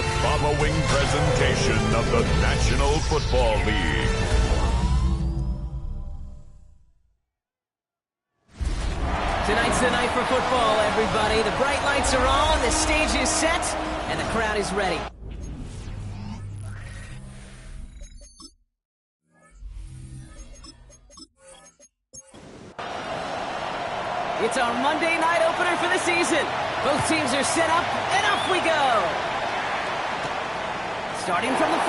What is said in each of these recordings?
The following presentation of the National Football League. Tonight's the night for football, everybody. The bright lights are on, the stage is set, and the crowd is ready. It's our Monday night opener for the season. Both teams are set up, and off we go. Starting from the 5.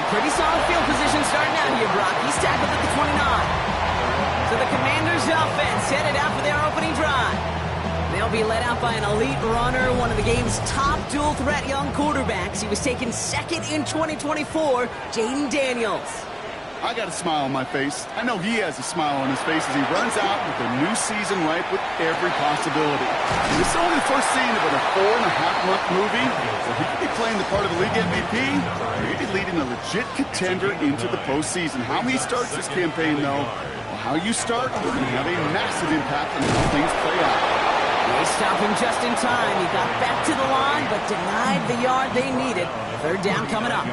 Pretty solid field position starting out here, Brock. He's tackled at the 29. So the Commanders' offense headed out for their opening drive. They'll be led out by an elite runner, one of the game's top dual-threat young quarterbacks. He was taken second in 2024, Jayden Daniels. I got a smile on my face. I know he has a smile on his face as he runs out with a new season ripe with every possibility. This is only the first scene of a 4.5-month movie, so he could be playing the part of a league MVP, or he'd be leading a legit contender into the postseason. How he starts this campaign, though, well, how you start will have a massive impact on how things play out. They stopped him just in time. He got back to the line, but denied the yard they needed. Third down coming up.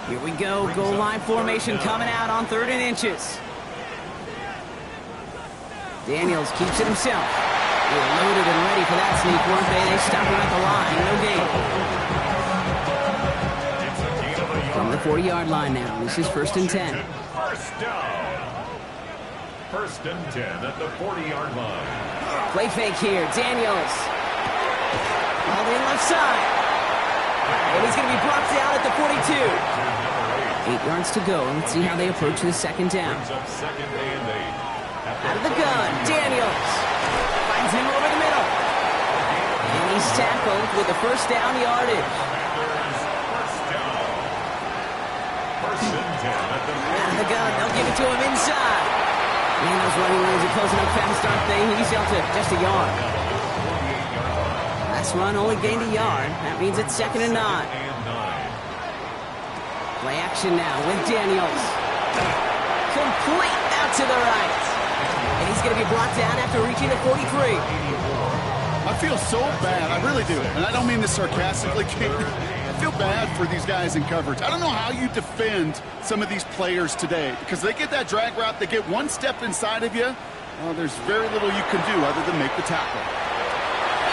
Here we go, goal line formation coming out on 3rd and inches. Daniels keeps it himself. They were loaded and ready for that sneak, weren't they? They stopped him at the line, no gain. From the 40-yard line now, this is 1st and 10. First down. 1st and 10 at the 40-yard line. Play fake here, Daniels. All in left side. And he's going to be brought down at the 42. 8 yards to go. Let's see how they approach this 2nd down. Out of the gun, Daniels. Finds him over the middle. And he's tackled with the 1st down yardage. Out of the gun, they'll give it to him inside. Man, those running lanes are closing up fast, aren't they? He's out to just a yard. Last run only gained a yard. That means it's 2nd and 9. Play action now with Daniels. Complete out to the right. And he's going to be brought down after reaching the 43. I feel so bad. I really do. And I don't mean this sarcastically. I feel bad for these guys in coverage. I don't know how you defend some of these players today because they get that drag route, they get one step inside of you. Well, there's very little you can do other than make the tackle.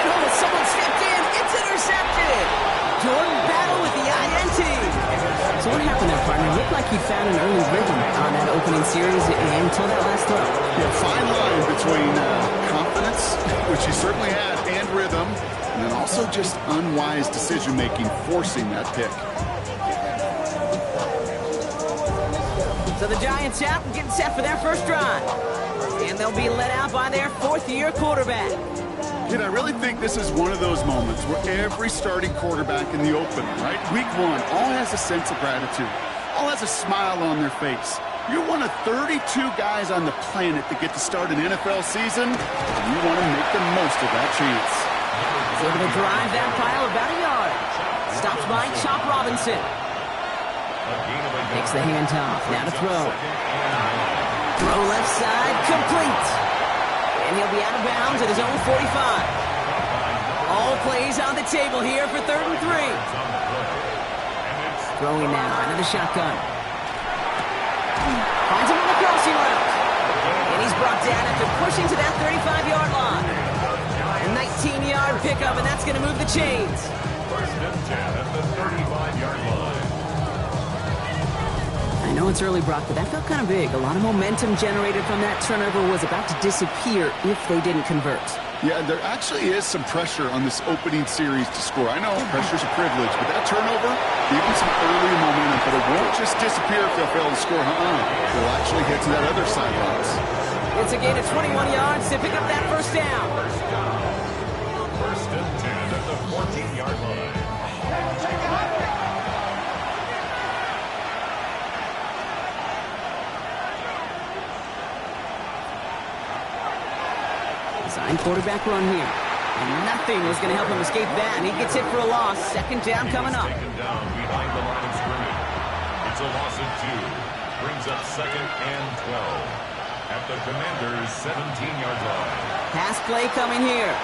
Oh, someone stepped in. It's intercepted. Jordan Battle with the INT. So what happened there, partner? It looked like he found an early rhythm on that opening series until that last throw. Yeah, fine line between confidence, which he certainly had, and rhythm, and then also just unwise decision-making, forcing that pick. So the Giants out and getting set for their first drive. And they'll be led out by their 4th-year quarterback. Kid, I really think this is one of those moments where every starting quarterback in the opener, right? Week 1, all has a sense of gratitude. All has a smile on their face. You're one of 32 guys on the planet that get to start an NFL season, and you want to make the most of that chance. He's able to drive that pile about a yard. Stops by Chop Robinson. Takes the handoff. Now to throw. Throw left side, complete. And he'll be out of bounds at his own 45. All plays on the table here for 3rd and 3. Throwing now, another shotgun. Finds him on the crossing route. And he's brought down after pushing to that 35-yard line. A 19-yard pickup, and that's going to move the chains. 1st and 10 at the 35-yard line. I know it's early, Brock, but that felt kind of big. A lot of momentum generated from that turnover was about to disappear if they didn't convert. Yeah, there actually is some pressure on this opening series to score. I know pressure's a privilege, but that turnover, even some early momentum, but it won't just disappear if they'll fail to score. They'll actually hit to that other sidelines. It's a gain of 21 yards to pick up that 1st down. 1st and 10 at the 14-yard line. Design quarterback run here. And nothing was going to help him escape that. He gets hit for a loss. 2nd down coming up. Taken down behind the line of scrimmage. It's a loss of 2. Brings up 2nd and 12. At the Commanders' 17-yard line. Pass play coming here.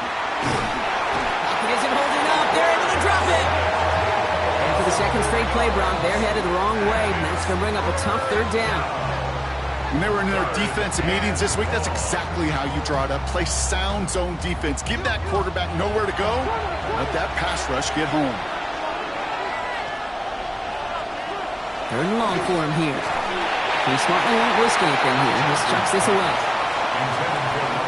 pocket isn't holding up. They're able to drop it. And for the second straight play, Brock, they're headed the wrong way, and that's going to bring up a tough third down. When they were in their defensive meetings this week, that's exactly how you draw it up. Play sound zone defense. Give that quarterback nowhere to go. Let that pass rush get home. Third and long for him here. He smartly won't risk anything here. Just chucks this away.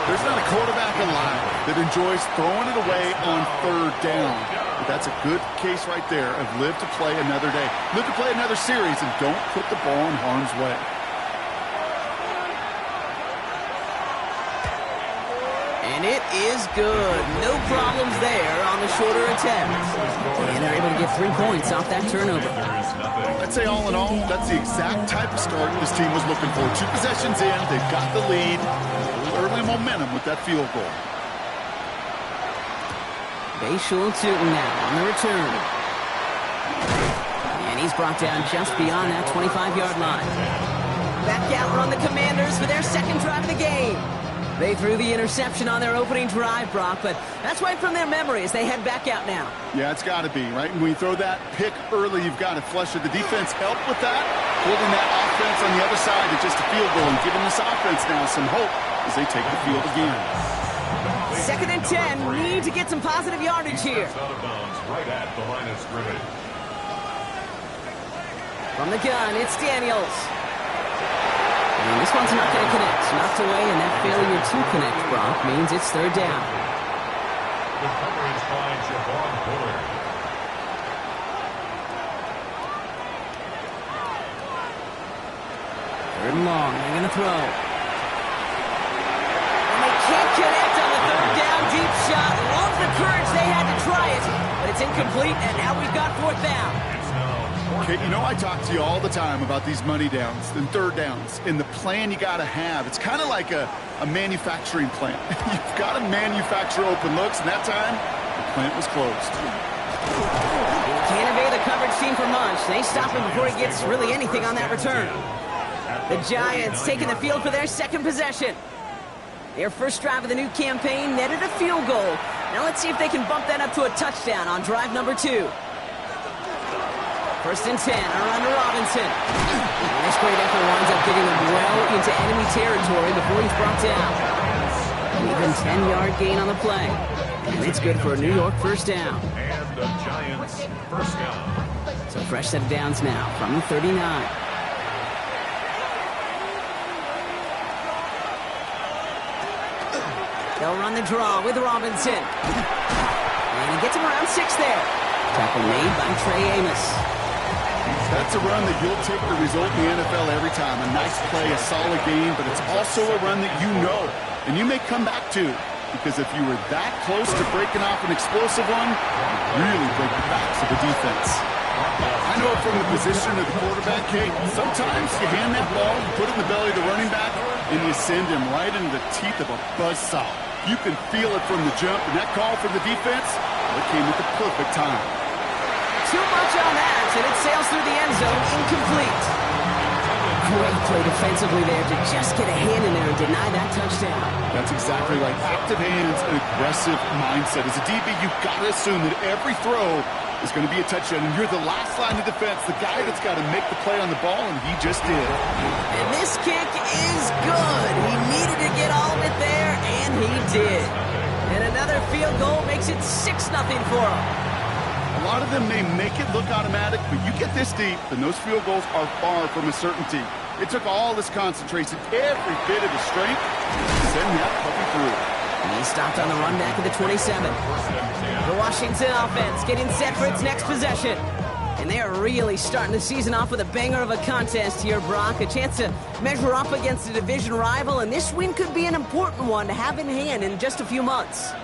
There's not a quarterback alive that enjoys throwing it away on third down. But that's a good case right there of live to play another day. Live to play another series and don't put the ball in harm's way. And it is good. No problems there on the shorter attempt. And they're able to get 3 points off that turnover. I'd say all in all, that's the exact type of start this team was looking for. 2 possessions in, they've got the lead. A little early momentum with that field goal. Bayshul Tootin now on the return. And he's brought down just beyond that 25-yard line. Back out run the Commanders for their second drive of the game. They threw the interception on their opening drive, Brock, but that's wiped from their memory as they head back out now. Yeah, it's got to be, right? When you throw that pick early, you've got to flush it. The defense helped with that, holding that offense on the other side to just a field goal and giving this offense now some hope as they take the field again. Second and 10. Need to get some positive yardage here. Out of bounds right at the line of scrimmage. From the gun, it's Daniels. And this one's not going to connect. Knocked away, and that failure to connect, Brock, means it's third down. The coverage by Javon Bullard. Third and long. They're going to throw. And they can't connect on the third down deep shot. Love the courage they had to try it, but it's incomplete, and now we've got fourth down. Okay, you know I talk to you all the time about these money downs and third downs and the plan you got to have. It's kind of like a manufacturing plant. You've got to manufacture open looks, and that time, the plant was closed. Can't evade the coverage team for much. They stop him before he gets really anything on that return. The Giants taking the field for their second possession. Their first drive of the new campaign netted a field goal. Now let's see if they can bump that up to a touchdown on drive number 2. First and 10, around to Robinson. And this great effort winds up getting him well into enemy territory before he's brought down. An even 10-yard gain on the play. And it's good for a New York first down. And the Giants first down. So fresh set of downs now from the 39. They'll run the draw with Robinson. And he gets him around 6 there. Tackle made by Trey Amos. That's a run that you'll take the result in the NFL every time. A nice play, a solid game, but it's also a run that you know, and you may come back to, because if you were that close to breaking off an explosive one, you really break the backs of the defense. I know from the position of the quarterback, Kate, sometimes you hand that ball, you put it in the belly of the running back, and you send him right into the teeth of a buzzsaw. You can feel it from the jump, and that call from the defense, it came at the perfect time. Too much on that, and it sails through the end zone, incomplete. Great play defensively there to just get a hand in there and deny that touchdown. That's exactly right. Active hands and aggressive mindset. As a DB, you've got to assume that every throw is going to be a touchdown, and you're the last line of defense, the guy that's got to make the play on the ball, and he just did. And this kick is good. He needed to get all of it there, and he did. And another field goal makes it 6-0 for him. A lot of them may make it look automatic, but you get this deep, and those field goals are far from a certainty. It took all this concentration, every bit of his strength, to send that puppy through. And he stopped on the run back of the 27. The Washington offense getting set for its next possession. And they are really starting the season off with a banger of a contest here, Brock. A chance to measure up against a division rival, and this win could be an important one to have in hand in just a few months.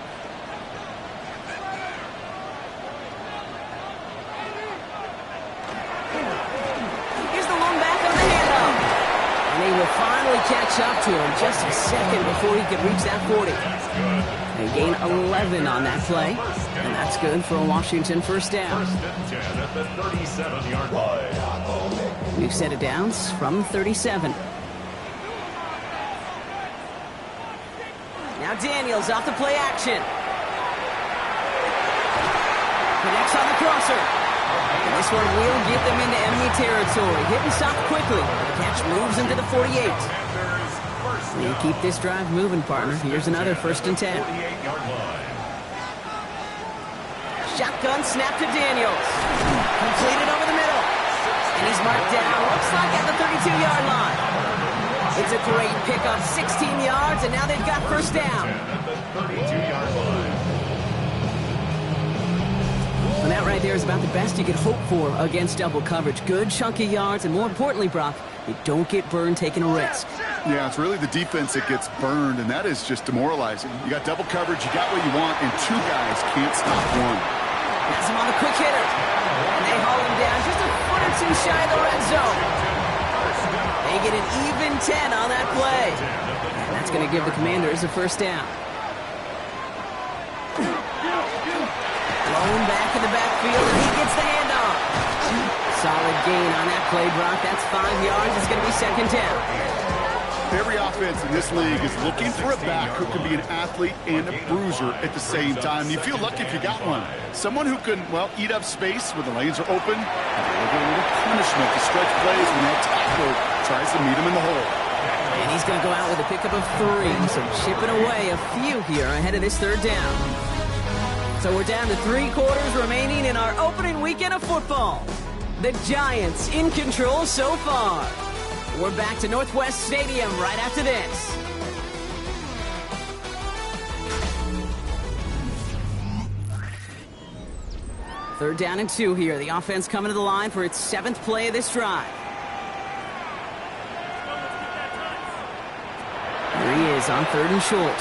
They will finally catch up to him just a second before he could reach that 40. They gain 11 on that play, and that's good for a Washington first down. First and 10 at the 37-yard line. We've set it downs from 37. Now Daniels off the play action. Connects on the crosser. And this one will get them into enemy territory. Hit and stop quickly. The catch moves into the 48. You keep this drive moving, partner. Here's another 1st and 10. Shotgun snap to Daniels. Completed over the middle. And he's marked down. Looks like at the 32-yard line. It's a great pickup. 16 yards, and now they've got 1st down. And that right there is about the best you could hope for against double coverage. Good chunky yards, and more importantly, Brock, they don't get burned taking a risk. Yeah, it's really the defense that gets burned, and that is just demoralizing. You got double coverage, you got what you want, and 2 guys can't stop one. Has him on the quick hitter. And they haul him down just a foot or 2 shy of the red zone. They get an even 10 on that play. And that's going to give the Commanders a 1st down. Blown back in the backfield, and he gets the handoff. Solid gain on that play, Brock. That's 5 yards. It's going to be 2nd down. Every offense in this league is looking for a back who can be an athlete and a bruiser at the same time. You feel lucky if you got one. Someone who can, well, eat up space when the lanes are open, and deliver a little punishment to stretch plays when that tackle tries to meet him in the hole. And he's going to go out with a pickup of 3, so chipping away a few here ahead of this 3rd down. So we're down to 3 quarters remaining in our opening weekend of football. The Giants in control so far. We're back to Northwest Stadium right after this. Third down and 2 here. The offense coming to the line for its 7th play of this drive. Here he is on 3rd and short.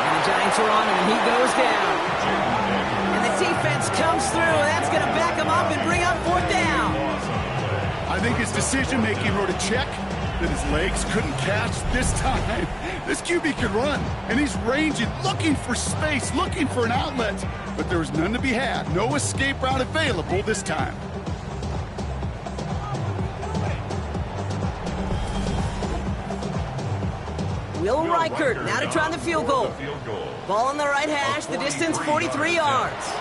And the Giants are on him, and he goes down. And the defense comes through, and that's going to back him up and bring up 4th down. I think his decision-making wrote a check that his legs couldn't catch this time. This QB can run, and he's ranging, looking for space, looking for an outlet. But there was none to be had. No escape route available this time. Will Reichert now to try the field goal. Ball on the right hash, the distance 43 yards.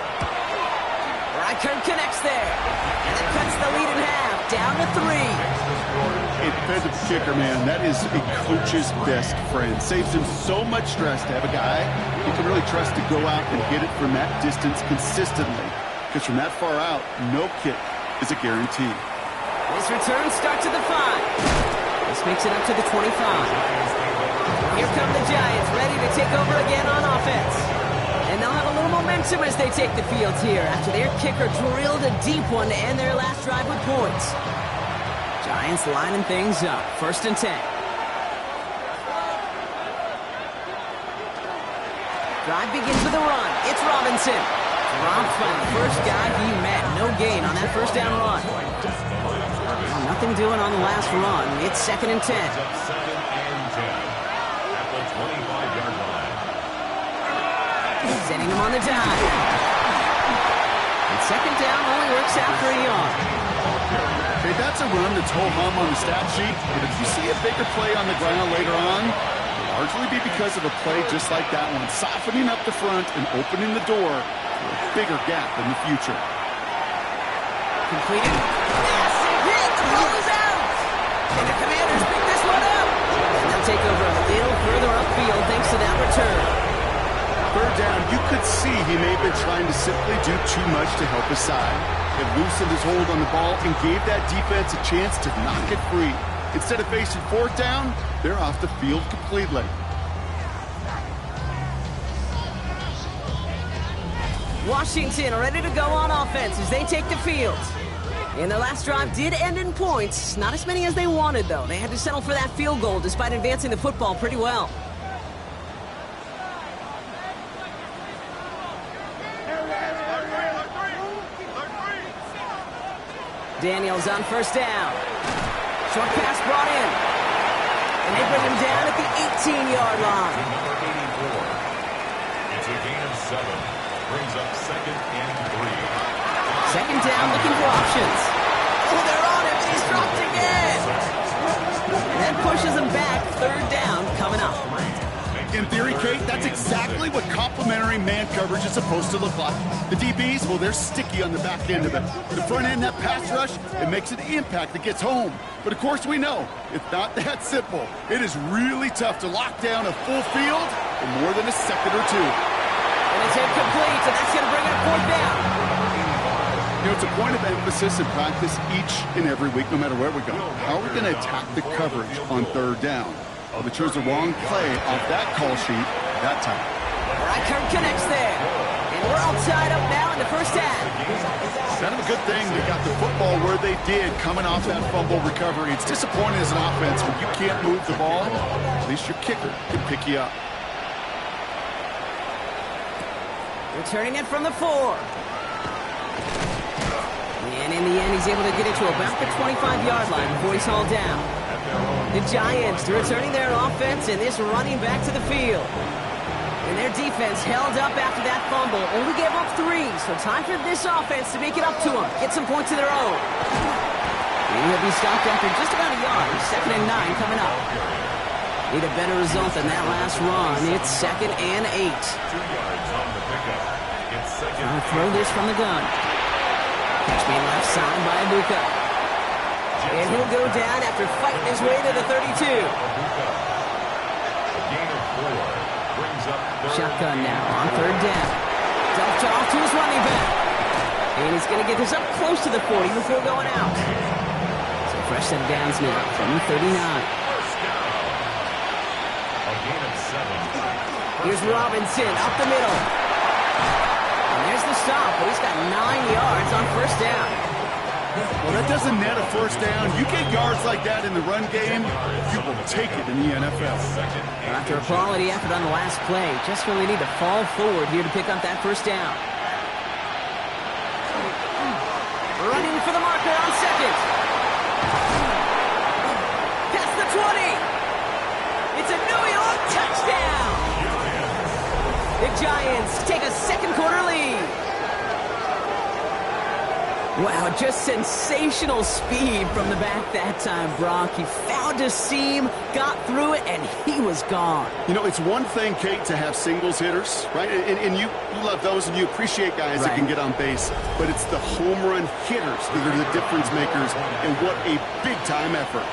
Reichert connects there. And it cuts the lead in half, down to 3. A defensive kicker, man, that is a coach's best friend. Saves him so much stress to have a guy he can really trust to go out and hit it from that distance consistently. Because from that far out, no kick is a guarantee. This return starts at the 5. This makes it up to the 25. Here come the Giants, ready to take over again on offense. And they'll have a little momentum as they take the field here after their kicker drilled a deep one to end their last drive with points. Giants lining things up. 1st and 10. Drive begins with a run. It's Robinson. Dropped by the first guy he met. No gain on that 1st down run. Well, nothing doing on the last run. It's 2nd and 10. Sending him on the dive. And 2nd down only works out for a yard. Hey, that's a run that's ho-hum on the stat sheet, but if you see a bigger play on the ground later on, it'll largely be because of a play just like that one, softening up the front and opening the door for a bigger gap in the future. Completed. Massive hit. Goes out. And the Commanders pick this one up. And they'll take over a little further upfield thanks to that return. 3rd down, you could see he may have been trying to simply do too much to help his side. It loosened his hold on the ball and gave that defense a chance to knock it free. Instead of facing 4th down, they're off the field completely. Washington ready to go on offense as they take the field. And their last drive did end in points. Not as many as they wanted, though. They had to settle for that field goal despite advancing the football pretty well. Daniels on 1st down. Short pass brought in. And they bring him down at the 18-yard line. Number 84. It's a gain of 7. Brings up 2nd and 3. 2nd down, looking for options. Oh, they're on him, and he's dropped again. And that pushes him back. 3rd down coming up. In theory, Kate, that's exactly what complimentary man coverage coverage is supposed to look like. The DBs, well, they're sticky on the back end of it. The front end, that pass rush, it makes an impact that gets home. But of course we know, it's not that simple. It is really tough to lock down a full field in more than a second or two. And it's incomplete, and that's going to bring up fourth down. You know, it's a point of emphasis in practice each and every week, no matter where we go. How are we going to attack the coverage on third down? Well, they chose the wrong play off that call sheet that time. Reichert connects there. And we're all tied up now in the first half. Kind of a good thing they got the football where they did coming off that fumble recovery. It's disappointing as an offense when you can't move the ball. At least your kicker can pick you up. Returning it from the 4. And in the end, he's able to get it to about the 25-yard line before he's hauled down. The Giants returning their offense and this running back to the field. And their defense held up after that fumble. Only gave up 3, so time for this offense to make it up to them. Get some points of their own. And he'll be stopped after just about a yard. 2nd and 9 coming up. Need a better result than that last run. It's 2nd and 8. 2 yards on the pickup. It's 2nd. I'll throw this from the gun. Catch me left side by Abuka. And he'll go down after fighting his way to the 32. A gain of 4. Brings up Shotgun now on third down. Dumped off to his running back. And he's going to get this up close to the 40 before going out. So fresh set of downs now from the 39. a gain of 7. Here's Robinson up the middle. And there's the stop, but he's got 9 yards on first down. Well, that doesn't net a first down. You get yards like that in the run game, you will take it in the NFL. After a quality effort on the last play, just really need to fall forward here to pick up that first down. Running for the marker on second. Past the 20. It's a New York touchdown. The Giants take a second quarter lead. Wow, just sensational speed from the back that time, Brock. He found a seam, got through it, and he was gone. You know, it's one thing, Kate, to have singles hitters, right? And you love those and you appreciate guys that can get on base. But it's the home run hitters that are the difference makers, and what a big-time effort.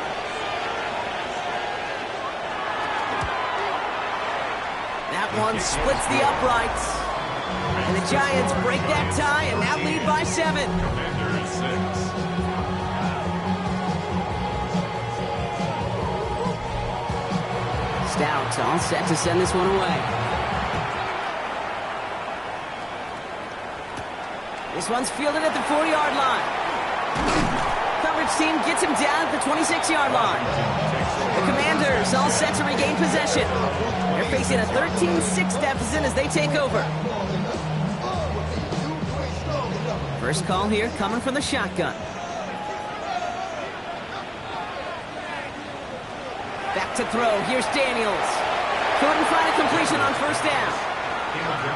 That one splits the uprights. And the Giants break that tie and now lead by 7. Commanders 6. Stout all set to send this one away. This one's fielded at the 4-yard line. Coverage team gets him down at the 26-yard line. The Commanders all set to regain possession. They're facing a 13-6 deficit as they take over. First call here coming from the shotgun. Back to throw. Here's Daniels. Couldn't find a completion on first down.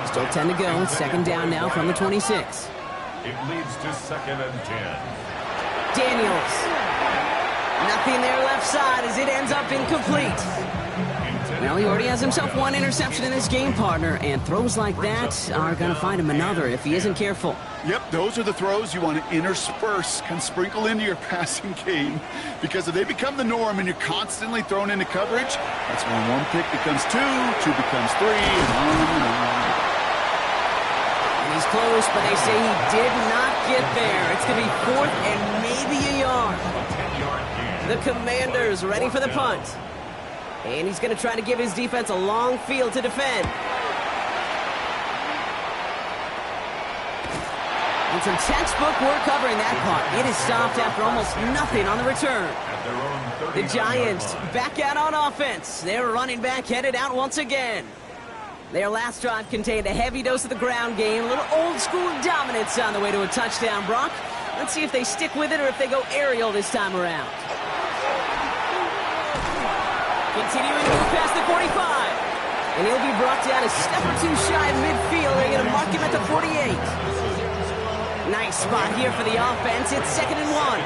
Still 10 to go. Second down now from the 26. It leads to 2nd and 10. Daniels. Nothing there left side as it ends up incomplete. Well, he already has himself one interception in his game, partner, and throws like that are going to find him another if he isn't careful. Yep, those are the throws you want to intersperse, can sprinkle into your passing game, because if they become the norm and you're constantly thrown into coverage, that's when one pick becomes 2, 2 becomes 3, and on and on. And he's close, but they say he did not get there. It's going to be 4th and maybe a yard. A 10-yard gain. The Commanders ready for the punt. And he's going to try to give his defense a long field to defend. And some textbook work covering that punt. It is stopped after almost nothing on the return. The Giants back out on offense. Their running back headed out once again. Their last drive contained a heavy dose of the ground game, a little old-school dominance on the way to a touchdown, Brock. Let's see if they stick with it or if they go aerial this time around. Continuing to move past the 45. And he'll be brought down a step or two shy of midfield. They're going to mark him at the 48. Nice spot here for the offense. It's 2nd and 1.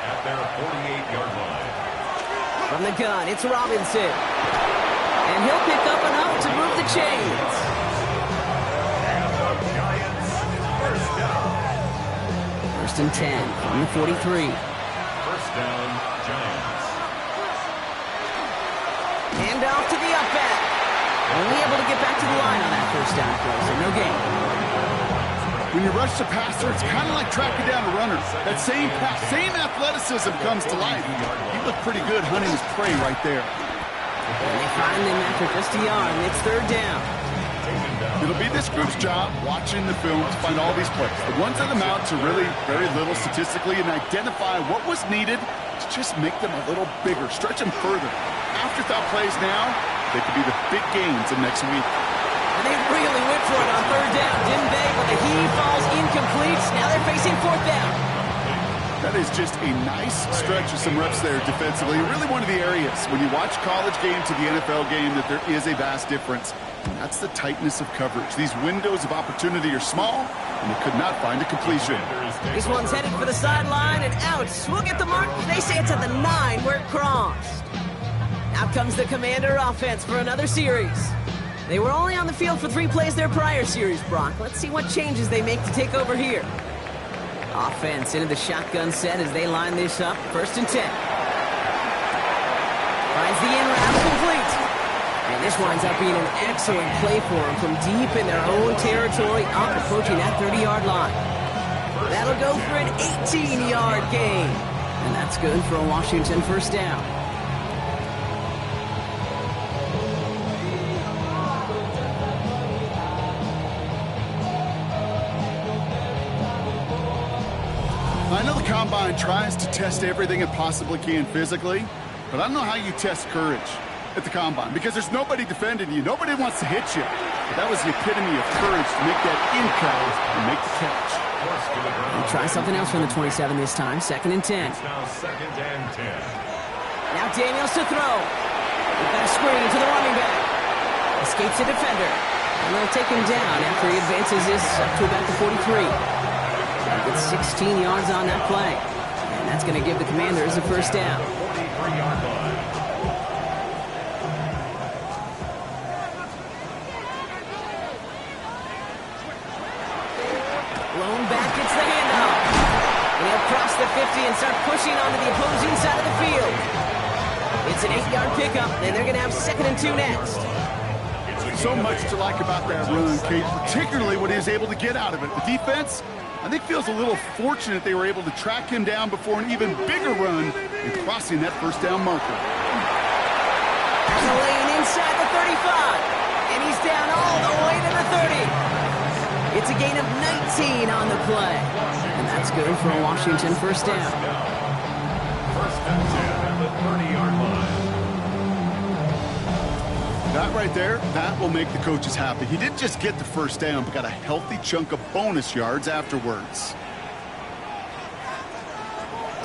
At their 48-yard line. From the gun, it's Robinson. And he'll pick up enough to move the chains. first and 10 from the 43. First down, Giants. Hand off to the up back. Only able to get back to the line on that first down play, so no gain. When you rush the passer, it's kind of like tracking down a runner. That same pass, same athleticism comes to life. He looked pretty good hunting his prey right there. And they find him after just a yard, and it's third down. It'll be this group's job watching the film to find all these plays. The ones that amount to really very little statistically and identify what was needed to just make them a little bigger, stretch them further. Afterthought plays now, they could be the big gains in next week. And they really went for it on third down, didn't they? But the heave falls incomplete. Now they're facing fourth down. That is just a nice stretch of some reps there defensively. Really one of the areas when you watch college game to the NFL game that there is a vast difference. And that's the tightness of coverage. These windows of opportunity are small, and they could not find a completion. This one's headed for the sideline and out. We'll get the mark. They say it's at the 9 where it crossed. Out comes the Commander offense for another series. They were only on the field for 3 plays their prior series, Brock. Let's see what changes they make to take over here. Offense into the shotgun set as they line this up. First and 10. Finds the in route complete. And this winds up being an excellent play for them from deep in their own territory, up approaching that 30-yard line. That'll go for an 18-yard gain. And that's good for a Washington first down. I know the Combine tries to test everything it possibly can physically, but I don't know how you test courage at the Combine because there's nobody defending you. Nobody wants to hit you. But that was the epitome of courage to make that in-cut and make the catch. We'll try something else from the 27 this time. Second and 10. It's now second and 10. Now Daniels to throw. We've got a screen to the running back. Escapes the defender. And they'll take him down after he advances this up to about the 43. Gets 16 yards on that play. And that's going to give the Commanders a first down. 43-yard line. Blown back gets the handoff. And he'll cross the 50 and start pushing onto the opposing side of the field. It's an 8-yard pickup, and they're going to have second and 2 next. So much to like about that run, Kate, particularly what he was able to get out of it. The defense, I think, feels a little fortunate they were able to track him down before an even bigger run in crossing that first down marker. And the lane inside the 35. And he's down all the way to the 30. It's a gain of 19 on the play. And that's good for a Washington first down. First and 10 at the 30-yard line. That right there, that will make the coaches happy. He didn't just get the first down, but got a healthy chunk of bonus yards afterwards.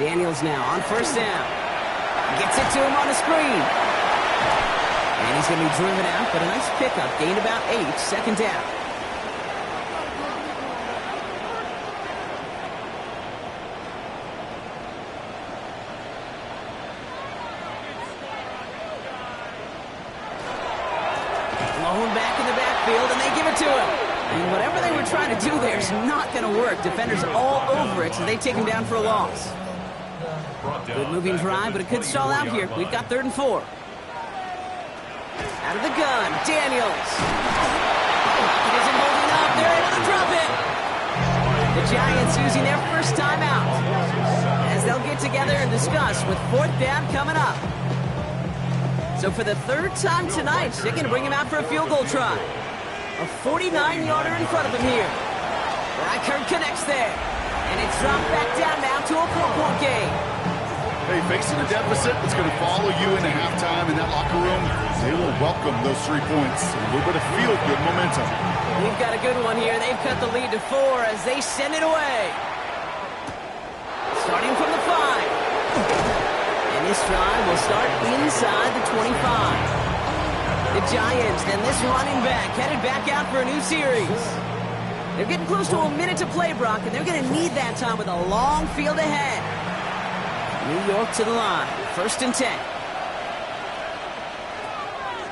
Daniels now on first down. Gets it to him on the screen. And he's going to be driven out, but a nice pickup. Gained about 8, second down. Blown back in the backfield, and they give it to him. And whatever they were trying to do there is not going to work. Defenders all over it, so they take him down for a loss. Good moving drive, but it could stall out here. We've got third and 4. Out of the gun, Daniels. He isn't holding up. They're able to drop it. The Giants using their first timeout as they'll get together and discuss with fourth down coming up. So for the third time tonight, they're going to bring him out for a field goal try. A 49-yarder in front of him here. Reichard connects there. And it's dropped back down now to a 4-point game. Hey, facing a deficit that's going to follow you into halftime in that locker room, they will welcome those 3 points. And a little bit of feel-good momentum. We've got a good one here. They've cut the lead to 4 as they send it away. Starting from the 5. And this drive will start inside the 25. The Giants and this running back headed back out for a new series. They're getting close to a minute to play, Brock, and they're going to need that time with a long field ahead. New York to the line. First and 10.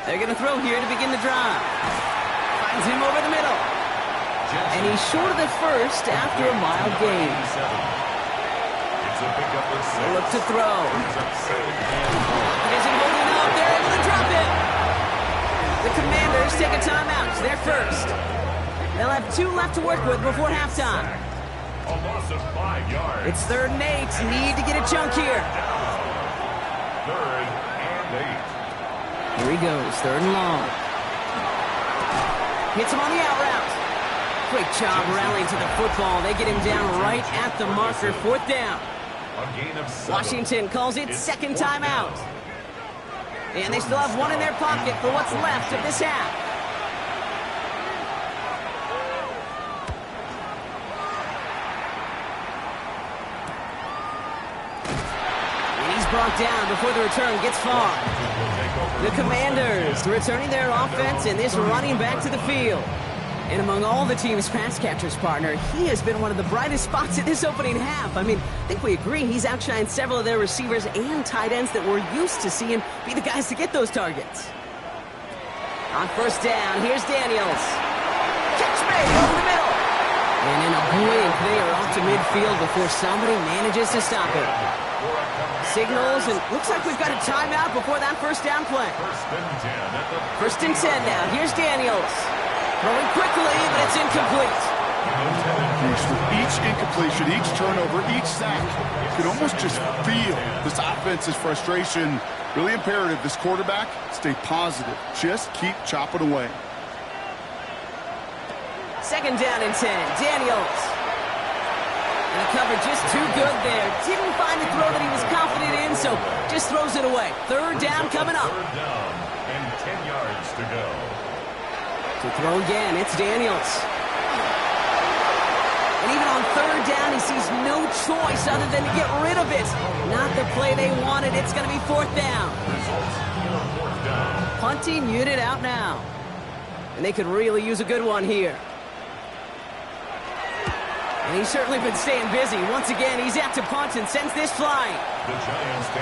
They're going to throw here to begin the drive. Finds him over the middle. And he's short of the first after a mild gain. That's a pickup of 6. They look to throw. Brings up 2nd and 4. He isn't holding up. They're able to drop it. The Commanders take a timeout. It's their first. They'll have 2 left to work with before halftime. A loss of 5 yards. It's 3rd and 8. Need to get a chunk here. 3rd and 8. Here he goes. 3rd and long. Hits him on the out route. Great job rallying to the football. They get him down right at the marker. 4th down. A gain of 7. Washington calls it second timeout. And they still have 1 in their pocket for what's left of this half. And he's brought down before the return gets far. The Commanders returning their offense and this running back to the field. And among all the team's pass catchers, partner, he has been one of the brightest spots in this opening half. I mean, I think we agree he's outshined several of their receivers and tight ends that we're used to seeing be the guys to get those targets. On 1st down, here's Daniels. Catch made over the middle. And in a blink, they are off to midfield before somebody manages to stop it. Signals, and looks like we've got a timeout before that 1st down play. 1st and 10 now. Here's Daniels. Throwing quickly, but it's incomplete. With each incompletion, each turnover, each sack, you can almost just feel this offense's frustration. Really imperative, this quarterback, stay positive. Just keep chopping away. 2nd down and 10. Daniels. And the cover just too good there. Didn't find the throw that he was confident in, so just throws it away. 3rd down coming up. 3rd down and 10 yards to go. To throw again, it's Daniels. And even on 3rd down, he sees no choice other than to get rid of it. Not the play they wanted. It's going to be 4th down. Results, 4th down. Punting unit out now. And they could really use a good one here. And he's certainly been staying busy. Once again, he's out to punt and sends this flying.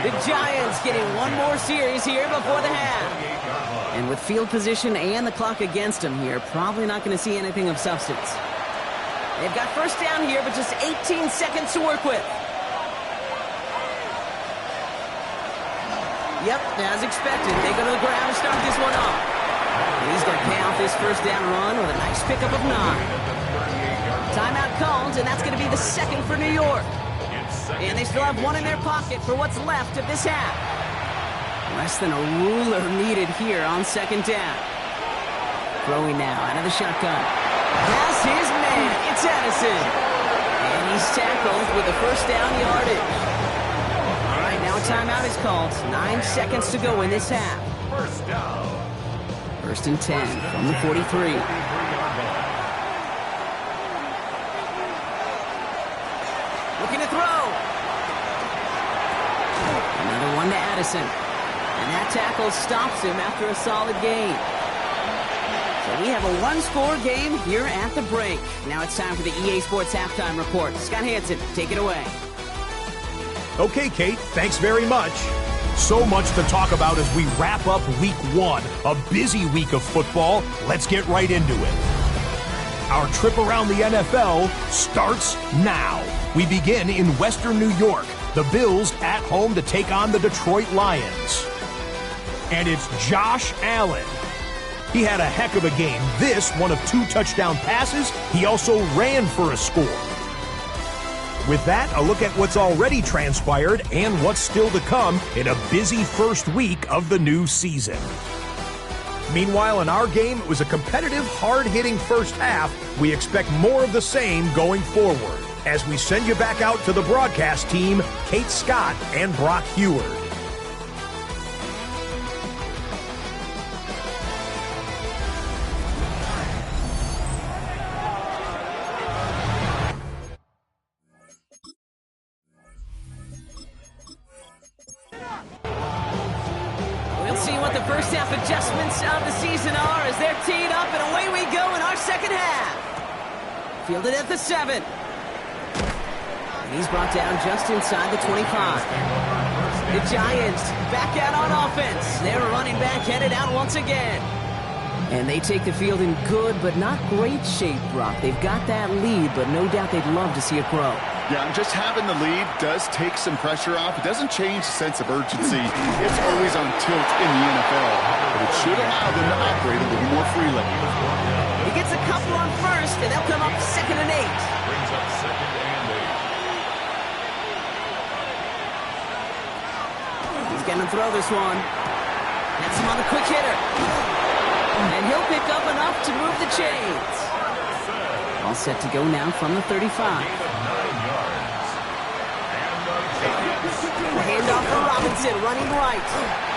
The Giants getting one more series here before the half. And with field position and the clock against them here, probably not going to see anything of substance. They've got 1st down here, but just 18 seconds to work with. Yep, as expected, they go to the ground to start this one off. And he's going to pay off this 1st down run with a nice pickup of 9. Timeout called, and that's going to be the 2nd for New York. And they still have 1 in their pocket for what's left of this half. Less than a ruler needed here on 2nd down. Throwing now out of the shotgun. Has his man. It's Addison. And he's tackled with the 1st down yardage. All right, now a timeout is called. 9 seconds to go in this half. 1st down. 1st and 10 from the 43. Looking to throw. Another one to Addison. And that tackle stops him after a solid gain. So we have a 1-score game here at the break. Now it's time for the EA Sports Halftime Report. Scott Hansen, take it away. Okay, Kate, thanks very much. So much to talk about as we wrap up Week 1. A busy week of football. Let's get right into it. Our trip around the NFL starts now. We begin in Western New York. The Bills at home to take on the Detroit Lions. And it's Josh Allen. He had a heck of a game. This, one of 2 touchdown passes. He also ran for a score. With that, a look at what's already transpired and what's still to come in a busy first week of the new season. Meanwhile, in our game, it was a competitive, hard-hitting first half. We expect more of the same going forward as we send you back out to the broadcast team, Kate Scott and Brock Heward. First half adjustments of the season are as they're teed up, and away we go in our second half. Fielded at the 7. And he's brought down just inside the 25. The Giants back out on offense. Their running back headed out once again. And they take the field in good but not great shape, Brock. They've got that lead, but no doubt they'd love to see it grow. Yeah, and just having the lead does take some pressure off. It doesn't change the sense of urgency. It's always on tilt in the NFL, but it should allow them to operate a little more freely. He gets a couple on first, and they'll come up 2nd and 8. Brings up 2nd and 8. He's going to throw this one. That's him on the quick hitter. And he'll pick up enough to move the chains. All set to go now from the 35. Handoff for Robinson, running right.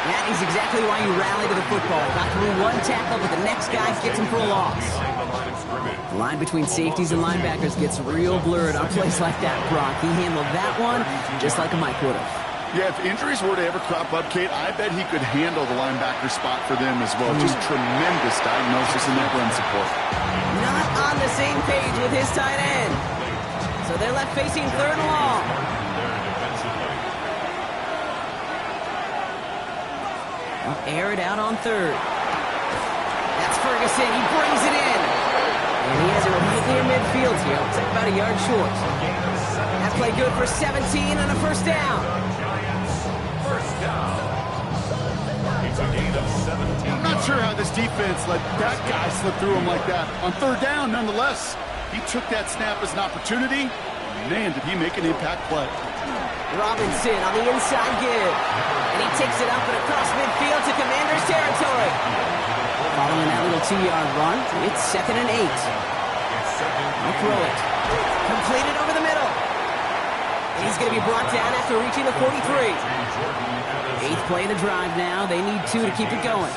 That is exactly why you rally to the football. Got through one tackle, but the next guy gets him for a loss. The line between safeties and linebackers gets real blurred on plays like that, Brock. He handled that one just like a Mike would have. Yeah, if injuries were to ever crop up, Kate, I bet he could handle the linebacker spot for them as well. Just tremendous diagnosis in that run support. Not on the same page with his tight end. So they're left facing 3rd and long. Air it out on 3rd. That's Ferguson. He brings it in. And he has it right near midfield here. Looks like about a yard short. That play good for 17 and a first down. It's a gain of 17. I'm not sure how this defense let that guy slip through him like that. On 3rd down, nonetheless, he took that snap as an opportunity. Man, did he make an impact play. Robinson on the inside give. And he takes it up and across midfield to Commanders territory. Following that little 2-yard run, it's 2nd and 8. I'll throw it. Completed over the middle. And he's going to be brought down after reaching the 43. 8th play of the drive now. They need 2 to keep it going.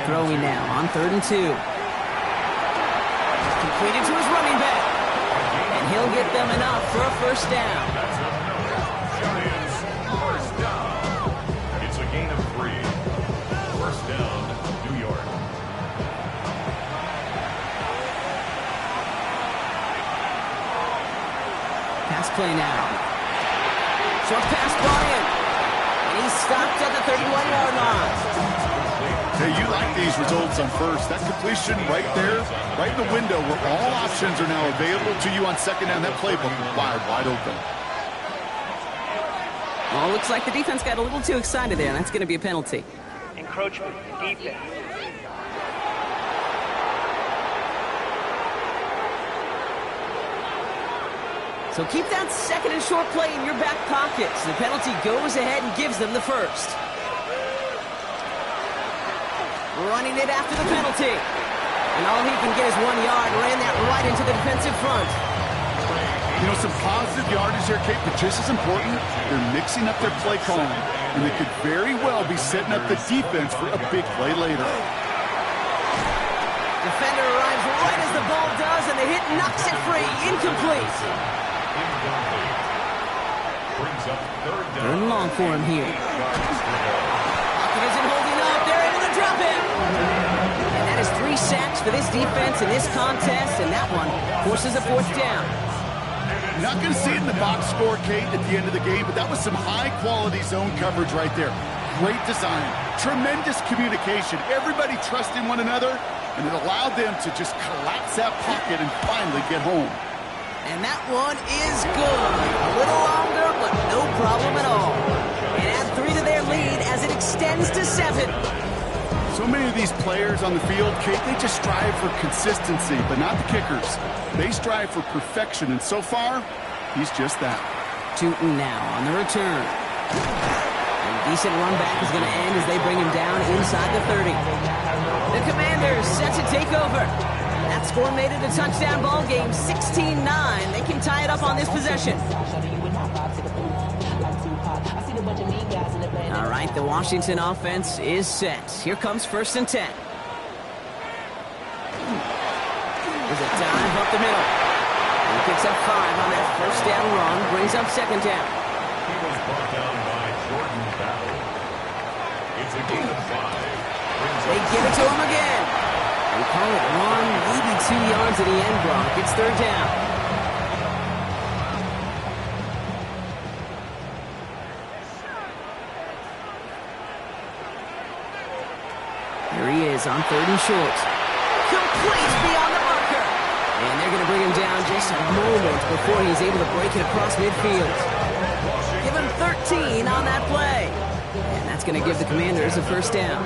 Throwing now on 3rd and 2. Completed to his running back. And he'll get them enough for a first down. First down. It's a gain of 3. First down, New York. Pass play now. Short pass brought in. And he's stopped at the 31-yard line. Hey, you like these results on first. That completion right there, right in the window where all options are now available to you on 2nd down. That playbook wide open. Well, looks like the defense got a little too excited there, and that's going to be a penalty. Encroachment, defense. So keep that 2nd and short play in your back pocket. So the penalty goes ahead and gives them the first. Running it after the penalty. And all he can get is 1 yard. Ran that right into the defensive front. You know, some positive yardage there, Kate, but just as important, they're mixing up their play calling. And they could very well be setting up the defense for a big play later. Defender arrives right as the ball does, and the hit knocks it free. Incomplete. Brings up 3rd down. 3rd and long for him here. Pocket isn't holding up. They're able to drop him. And that is 3 sacks for this defense in this contest, and that one forces a 4th down. You're not going to see it in the box score, Kate, at the end of the game, but that was some high-quality zone coverage right there. Great design, tremendous communication, everybody trusting one another, and it allowed them to just collapse that pocket and finally get home. And that one is good. A little longer, but no problem at all. And add 3 to their lead as it extends to 7. So many of these players on the field, Kate, they just strive for consistency, but not the kickers. They strive for perfection, and so far, he's just that. Tootin now on the return. And a decent run back is going to end as they bring him down inside the 30. The Commanders set to take over. That score made it a touchdown ball game, 16-9. They can tie it up on this possession. All right, the Washington offense is set. Here comes 1st and 10. There's a dive up the middle. He picks up 5 on that first down run, brings up 2nd down. He was brought down by Jordan Battle. It's a gain of 5. They give it to him again. They call it 1, maybe 2 yards at the end, Brock. It's 3rd down. Here he is on 3rd and short. Complete beyond the marker. And they're going to bring him down just a moment before he's able to break it across midfield. Give him 13 on that play. And that's going to give the Commanders a first down.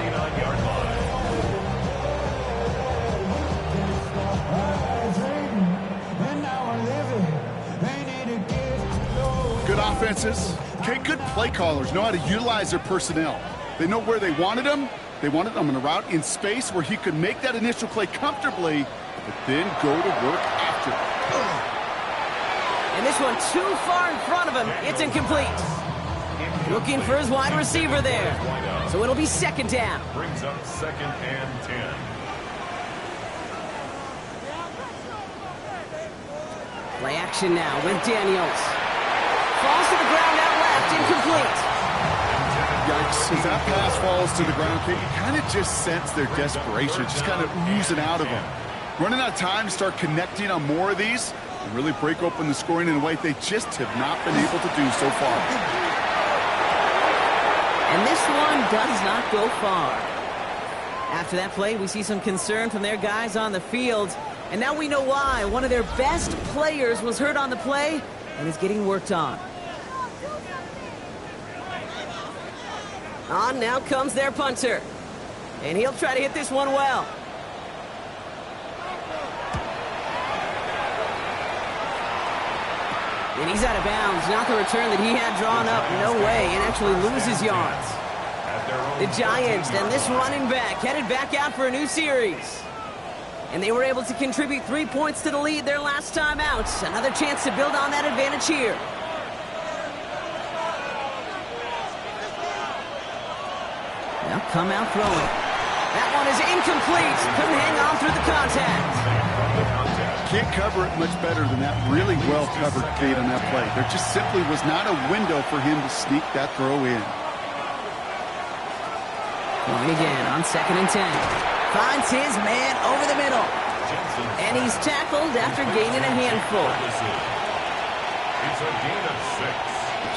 Good offenses. Okay, good play callers know how to utilize their personnel. They know where they wanted him. They wanted him on a route in space where he could make that initial play comfortably, but then go to work after. And this one too far in front of him. It's incomplete. Looking for his wide receiver there. So it'll be second down. Brings up 2nd and 10. Play action now with Daniels. Falls to the ground out left, incomplete. Yikes, as that pass falls to the ground, you kind of just sense their desperation, just kind of oozing out of them. Running out of time to start connecting on more of these and really break open the scoring in a way they just have not been able to do so far. And this one does not go far. After that play, we see some concern from their guys on the field. And now we know why. One of their best players was hurt on the play and is getting worked on. On now comes their punter. And he'll try to hit this one well. And he's out of bounds. Not the return that he had drawn up. No way. And actually loses yards. The Giants, and this running back, headed back out for a new series. And they were able to contribute 3 points to the lead their last time out. Another chance to build on that advantage here. Now come out throwing. That one is incomplete. Couldn't hang on through the contact. Can't cover it much better than that really well-covered Kate on that play. There just simply was not a window for him to sneak that throw in. Going again on 2nd and 10. Finds his man over the middle. And he's tackled after gaining a handful. It's a gain of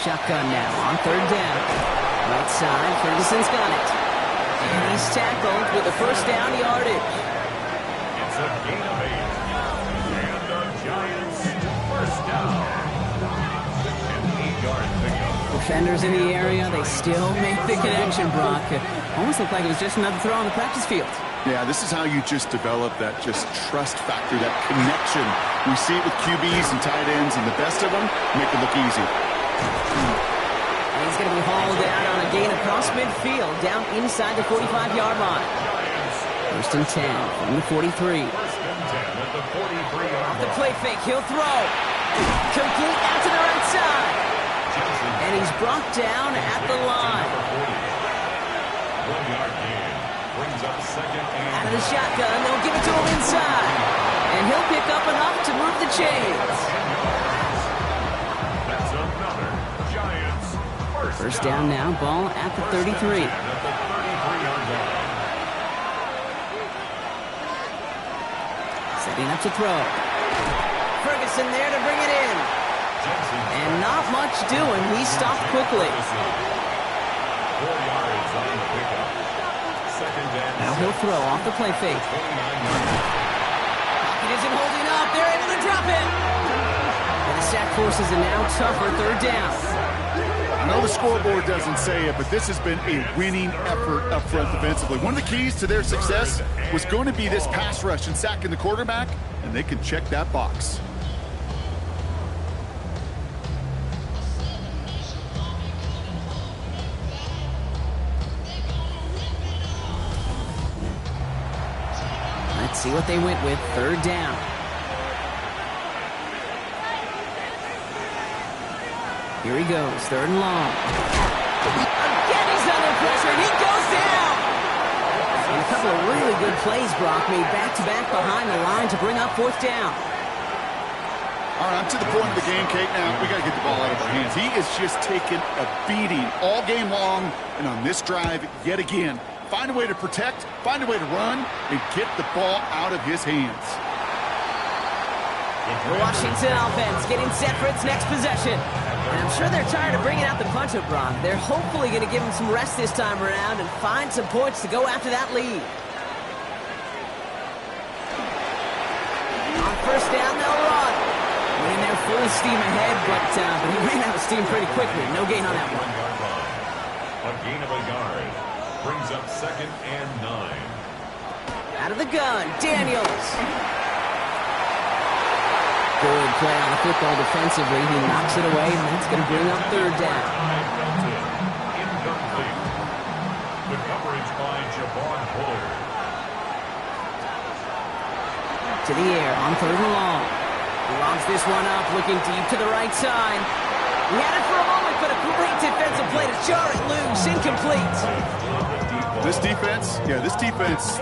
6. Shotgun now on 3rd down. Right side, Ferguson's got it. And he's tackled with a first down yardage. It's a gain of 8. And the Giants first down. An 8-yard pickup. Defenders in the area, they still make the connection, Brock. It almost looked like it was just another throw on the practice field. Yeah, this is how you just develop that just trust factor, that connection. We see it with QBs and tight ends, and the best of them make it look easy. And he's going to be hauled down on a gain across midfield, down inside the 45-yard line. 1st and 10 from the 43. 1st and 10 at the 43-yard Off the line. play fake, he'll throw. Complete out to the right side. And he's brought down at the line. 1-yard gain. Brings up 2nd and Out of the shotgun, they'll give it to him inside. And he'll pick up enough to move the chains. that's another Giants First down now, ball at the 33. at the 33-yard line. Setting up to throw. Ferguson there to bring it in. And not much doing. He stopped quickly. 4 yards on the pickup. 2nd and Now he'll throw off the play fake. 29 yards. It isn't holding up. They're able to drop it. And the sack forces a now tougher 3rd down. I know the scoreboard doesn't say it, but this has been a winning effort up front defensively. One of the keys to their success was going to be this pass rush and sacking the quarterback, and they can check that box. Let's see what they went with. 3rd down. Here he goes. 3rd and long. Again, he's under pressure, and he goes down. And a couple of really good plays, Brock, made back-to-back behind the line to bring up 4th down. All right, I'm to the point of the game, Kate. Now, we got to get the ball out of our hands. He is just taking a beating all game long, and on this drive, yet again, find a way to protect, find a way to run, and get the ball out of his hands. The Washington offense getting set for its next possession. And I'm sure they're tired of bringing out the punter, Brock. They're hopefully going to give him some rest this time around and find some points to go after that lead. On 1st full steam ahead, but he ran out of steam pretty quickly. No gain on that one. A gain of a yard. Brings up 2nd and 9. Out of the gun, Daniels. Good play on the football defensively. He knocks it away, and that's going to bring up 3rd down. Incomplete. The coverage by Javon Bullard. To the air on 3rd and long. He lobs this one up, looking deep to the right side. He had it for a moment, but a great defensive play to jar it loose. Incomplete. This defense,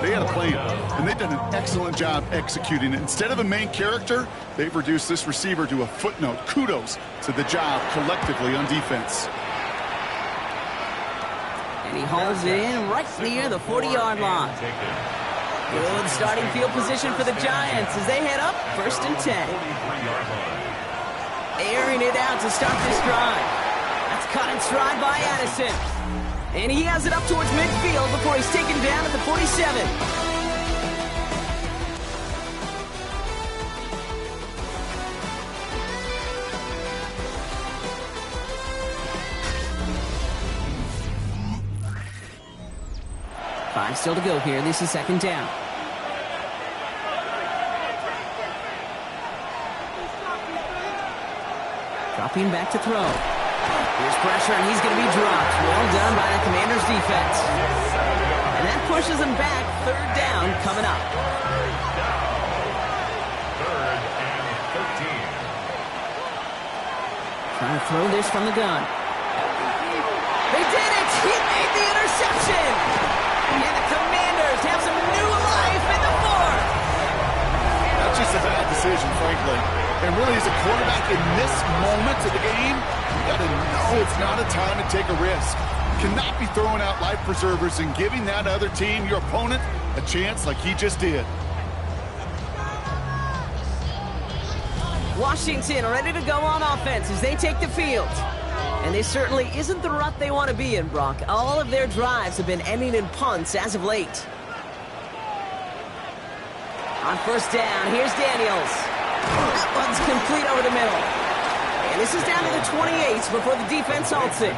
they had a plan, and they've done an excellent job executing it. Instead of a main character, they've reduced this receiver to a footnote. Kudos to the job collectively on defense. And he hauls it in right near the 40-yard line. Good starting field position for the Giants as they head up 1st and 10. Airing it out to start this drive. That's caught in stride by Addison. And he has it up towards midfield before he's taken down at the 47. Five still to go here. This is 2nd down. Dropping back to throw. Here's pressure, and he's going to be dropped. Well done by the Commanders' defense. And that pushes him back. 3rd down coming up. 3rd and 13. Trying to throw this from the gun. They did it! He made the interception! And the Commanders have some new life in the 4th. Not just a bad decision, frankly. And really, as a quarterback in this moment of the game, you got to know it's not a time to take a risk. Cannot be throwing out life preservers and giving that other team, your opponent, a chance like he just did. Washington ready to go on offense as they take the field. And this certainly isn't the rut they want to be in, Brock. All of their drives have been ending in punts as of late. On 1st down, here's Daniels. That one's complete over the middle. And this is down to the 28 before the defense halts it.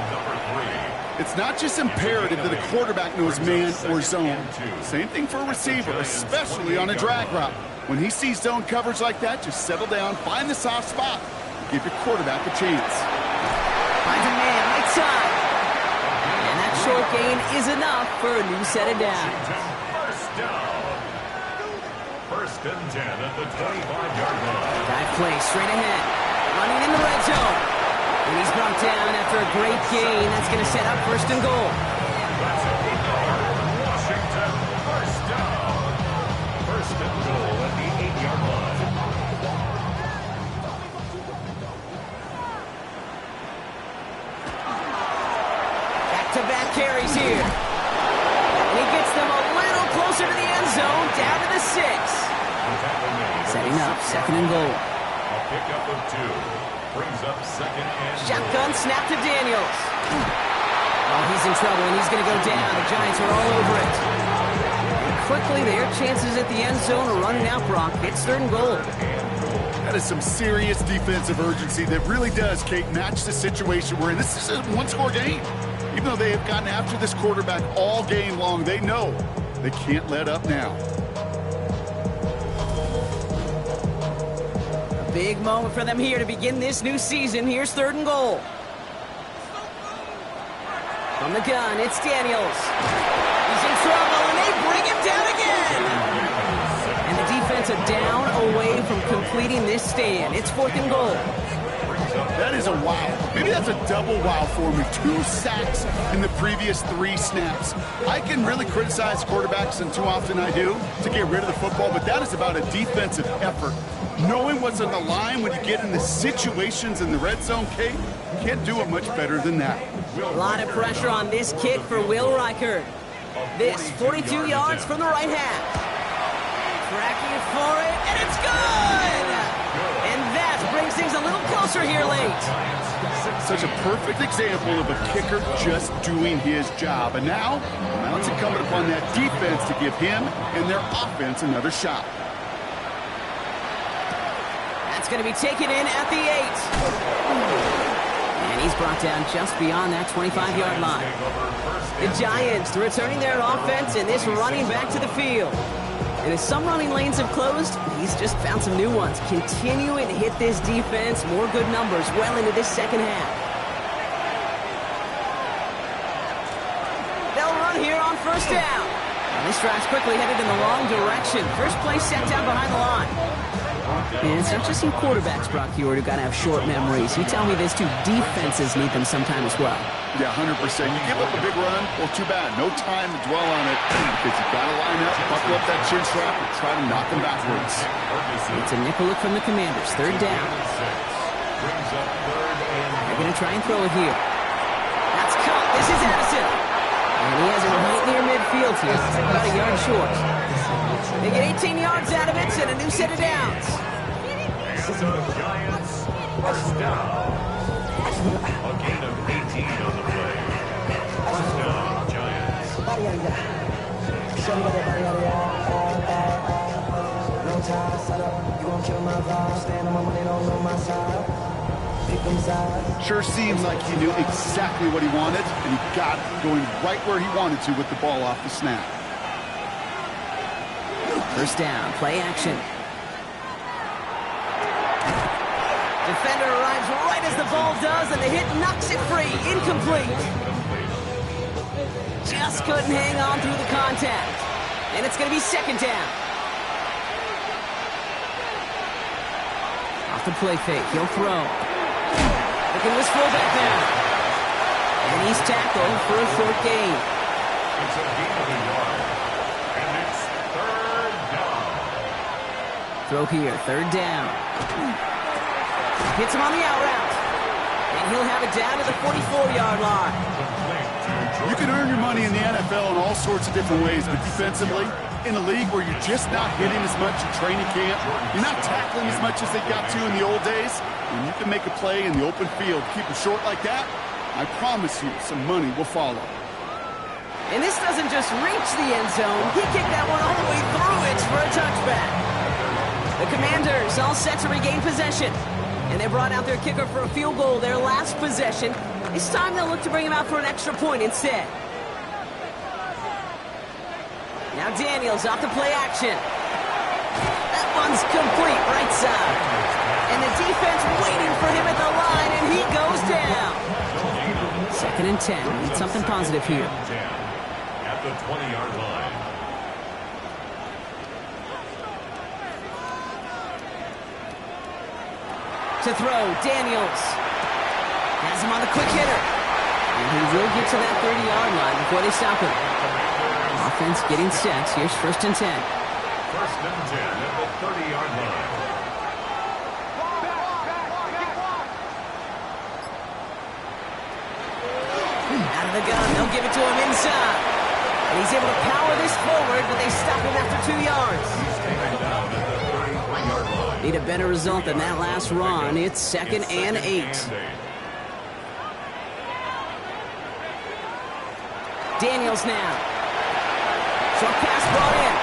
It's not just imperative that a quarterback knows man or zone. Same thing for a receiver, especially on a drag route. When he sees zone coverage like that, just settle down, find the soft spot, give your quarterback a chance. Finds a man right side. And that short gain is enough for a new set of downs. 1st and 10 at the 25-yard line. Dive play straight ahead. Running in the red zone. And he's brought down after a great gain. That's going to set up 1st and goal. Washington, 1st down. 1st and goal at the 8-yard line. Back-to-back carries here. And he gets them a little closer to the end zone, down to the 6. Setting up 2nd and goal. A pickup of 2. Brings up 2nd and Shotgun snap to Daniels. Oh, he's in trouble, and he's going to go down. The Giants are all over it. And quickly, their chances at the end zone are running out, Brock. It's 3rd and goal. That is some serious defensive urgency that really does, Kate, match the situation we're in. This is a one-score game. Even though they have gotten after this quarterback all game long, they know they can't let up now. Big moment for them here to begin this new season. Here's 3rd and goal. From the gun, it's Daniels. He's in trouble, and they bring him down again. And the defense are down away from completing this stand. It's 4th and goal. That is a wow. Maybe that's a double wow for me. 2 sacks in the previous 3 snaps. I can really criticize quarterbacks, and too often I do, to get rid of the football, but that is about a defensive effort. Knowing what's on the line when you get in the situations in the red zone, Kate, you can't do it much better than that. A lot of pressure on this kick for Will Reichard. This 42 yards from the right half. Tracking for it, and it's good! And that brings things a little closer here late. Such a perfect example of a kicker just doing his job. And now it's incumbent upon that defense to give him and their offense another shot. That's going to be taken in at the 8. And he's brought down just beyond that 25-yard line. The Giants returning their offense and this running back to the field. And as some running lanes have closed, he's just found some new ones. Continuing to hit this defense, more good numbers well into this second half. They'll run here on first down. And this drive's quickly headed in the wrong direction. First play set down behind the line. And it's not just some quarterbacks, Brock Huard, who got to have short memories. You tell me this too, defenses need them sometime as well. Yeah, 100%. You give up a big run, well, too bad. No time to dwell on it because you've got to line up, buckle up that chin strap, and try to knock them backwards. It's a nickel look from the Commanders. Third down. They're going to try and throw it here. That's caught. This is Addison. And he has it right near midfield here. About a yard short. They get 18 yards out of it and a new set of downs. And the Giants first down. A gain of 18 on the play. First down, Giants. Sure seems like he knew exactly what he wanted, and he got it going right where he wanted to with the ball off the snap. First down, play action. Defender arrives right as the ball does, and the hit knocks it free. Incomplete. Just couldn't hang on through the contact. And it's going to be second down. Off the play fake, he'll throw. Looking this fullback now. And he's tackled for a short gain. It's a gain of a yard. And it's third down. Throw here, third down. Hits him on the out route. And he'll have it down to the 44-yard line. You can earn your money in the NFL in all sorts of different ways, but defensively, in a league where you're just not hitting as much in training camp, you're not tackling as much as they got to in the old days, and you can make a play in the open field, keep it short like that, I promise you some money will follow. And this doesn't just reach the end zone. He kicked that one all the way through it for a touchback. The Commanders all set to regain possession. And they brought out their kicker for a field goal their last possession. This time they'll look to bring him out for an extra point instead. Now Daniels off the play action. That one's complete right side. And the defense waiting for him at the line, and he goes down. Second and 10. Need something positive here. At the 20-yard line. To throw, Daniels. Has him on the quick hitter. And he will get to that 30-yard line before they stop him. Offense getting set. Here's first and 10. First and 10 at the 30-yard line. Out of the gun. They'll give it to him inside. And he's able to power this forward, but they stop him after 2 yards. He's taken down at the 33-yard line. Need a better result than that last run. It's second and 8. Daniels now. Short pass brought in.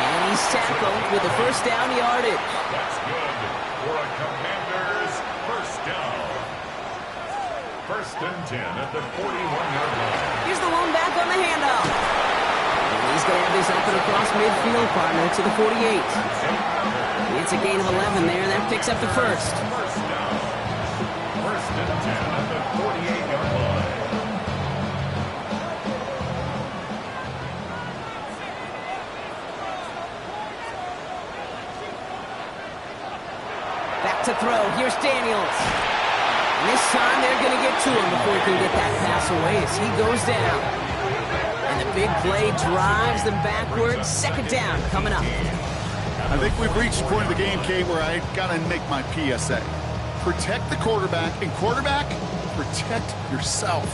And he's tackled with the first down yardage. That's good for a Commanders first down. First and 10 at the 41-yard line. Here's the lone back on the handoff. And he's going to have this up and across midfield, partner, to the 48. It's a gain of 11 there, and that picks up the first. First down. First and 10 at the 48-yard line. Back to throw. Here's Daniels. And this time they're going to get to him before he can get that pass away as he goes down. And the big play drives them backwards. Second down coming up. I think we've reached the point of the game, Kate, where I got to make my PSA. Protect the quarterback, and quarterback, protect yourself.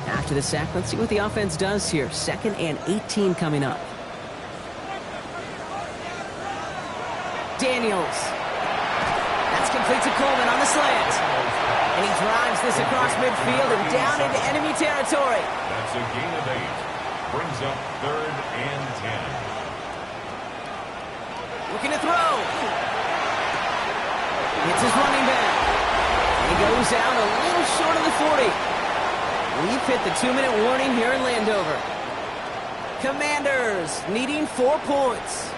After the sack, let's see what the offense does here. Second and 18 coming up. Daniels. That's complete to Coleman on the slant. And he drives this across midfield and down into enemy territory. That's a gain of 8. Brings up 3rd and 10. Looking to throw. It's his running back. He goes out a little short of the 40. We've hit the 2-minute warning here in Landover. Commanders needing 4 points.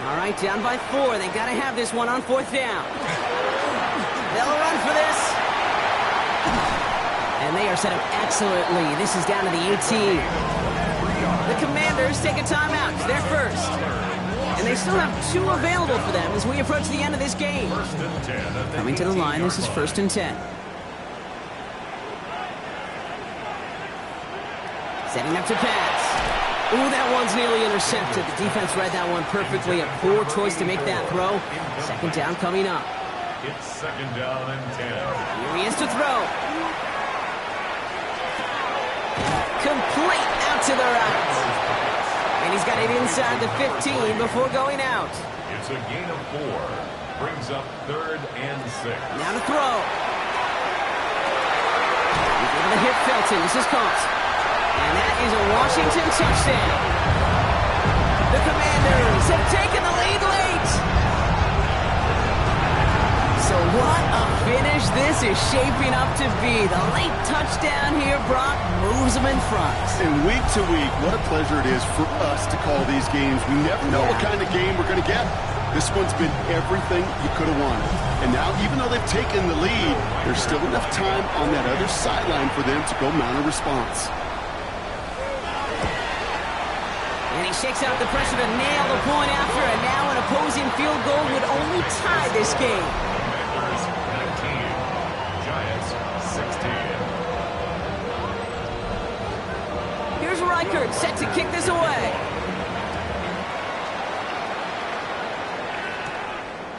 All right, down by 4. They got to have this one on 4th down. They'll run for this. And they are set up excellently. This is down to the 18. The Commanders take a timeout. They're first. And they still have 2 available for them as we approach the end of this game. Coming to the line, this is 1st and 10. Setting up to pass. Ooh, that one's nearly intercepted. The defense read that one perfectly. A poor choice to make that throw. 2nd down coming up. It's 2nd down and 10. Here he is to throw. Complete out to the right. And he's got it inside the 15 before going out. It's a gain of 4. Brings up 3rd and 6. Now to throw. He's able to hit Felton. This is caught. And that is a Washington touchdown. The Commanders have taken the lead late. So what a finish this is shaping up to be. The late touchdown here, Brock, moves them in front. And week to week, what a pleasure it is for us to call these games. We never know what kind of game we're going to get. This one's been everything you could have wanted. And now, even though they've taken the lead, there's still enough time on that other sideline for them to go mount a response. And he shakes out the pressure to nail the point after, and now an opposing field goal would only tie this game. Commanders 19. Giants 16. Here's Reichert set to kick this away.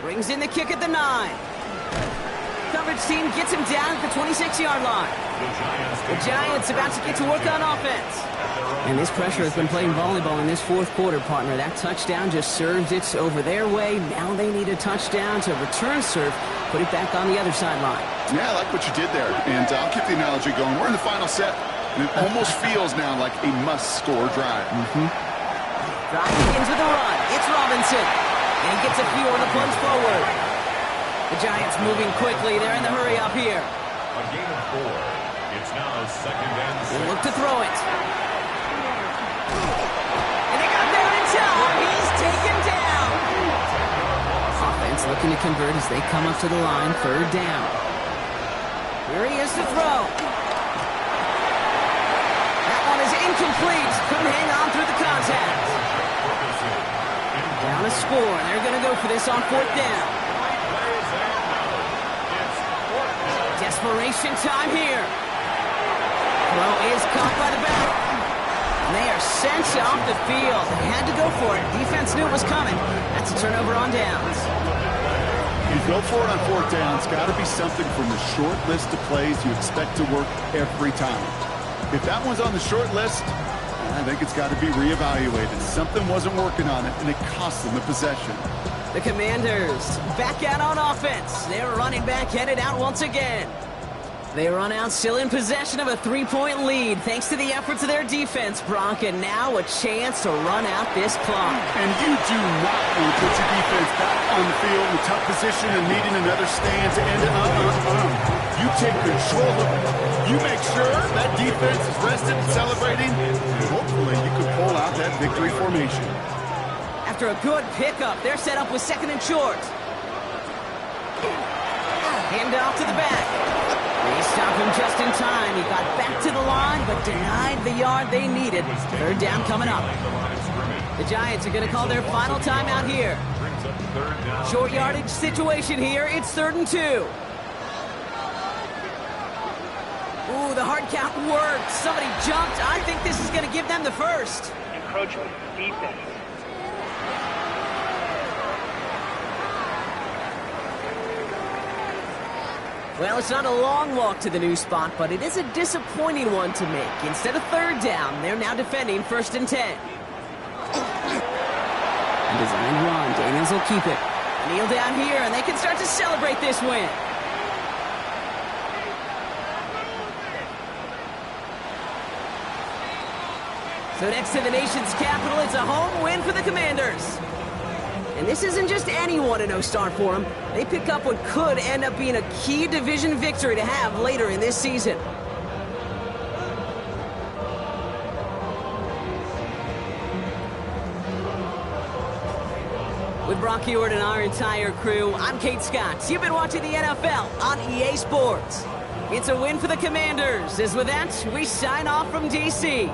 Brings in the kick at the 9. Coverage team gets him down at the 26-yard line. The Giants about to get to work on offense. And this pressure has been playing volleyball in this 4th quarter, partner. That touchdown just served it over their way. Now they need a touchdown to return serve, put it back on the other sideline. Yeah, I like what you did there. And I'll keep the analogy going. We're in the final set, and it almost feels now like a must-score drive. Drive begins with a run. It's Robinson. And he gets a few on the plunge forward. The Giants moving quickly. They're in the hurry up here. A gain of 4. It's now 2nd and 6. They look to throw it. And they got there in time. He's taken down. Offense looking to convert as they come up to the line. 3rd down. Here he is to throw. That one is incomplete. Couldn't hang on through the contact. Down a score. They're going to go for this on 4th down. Desperation time here. Throw is caught by the back. And they are sent off the field. They had to go for it. Defense knew it was coming. That's a turnover on downs. You go for it on 4th down. It's got to be something from the short list of plays you expect to work every time. If that one's on the short list, I think it's got to be reevaluated. Something wasn't working on it, and it cost them the possession. The Commanders back out on offense. Their running back headed out once again. They run out still in possession of a 3-point lead thanks to the efforts of their defense, Brock, and now a chance to run out this clock. And you do not want to put your defense back on the field in a tough position and needing another stand to end it. You take control of it. You make sure that defense is rested and celebrating, and hopefully you can pull out that victory formation. After a good pickup, they're set up with 2nd and short. Hand off to the back. They stop him just in time. He got back to the line, but denied the yard they needed. 3rd down coming up. The Giants are going to call their final timeout here. Short yardage situation here. It's 3rd and 2. Ooh, the hard count worked. Somebody jumped. I think this is going to give them the first. Encroachment, defense. Well, it's not a long walk to the new spot, but it is a disappointing one to make. Instead of 3rd down, they're now defending 1st and 10. Design run. Daniels will keep it. Kneel down here, and they can start to celebrate this win. So next to the nation's capital, it's a home win for the Commanders. And this isn't just any 1-0 start for them. They pick up what could end up being a key division victory to have later in this season. With Brock Huard and our entire crew, I'm Kate Scott. You've been watching the NFL on EA Sports. It's a win for the Commanders, as with that, we sign off from D.C.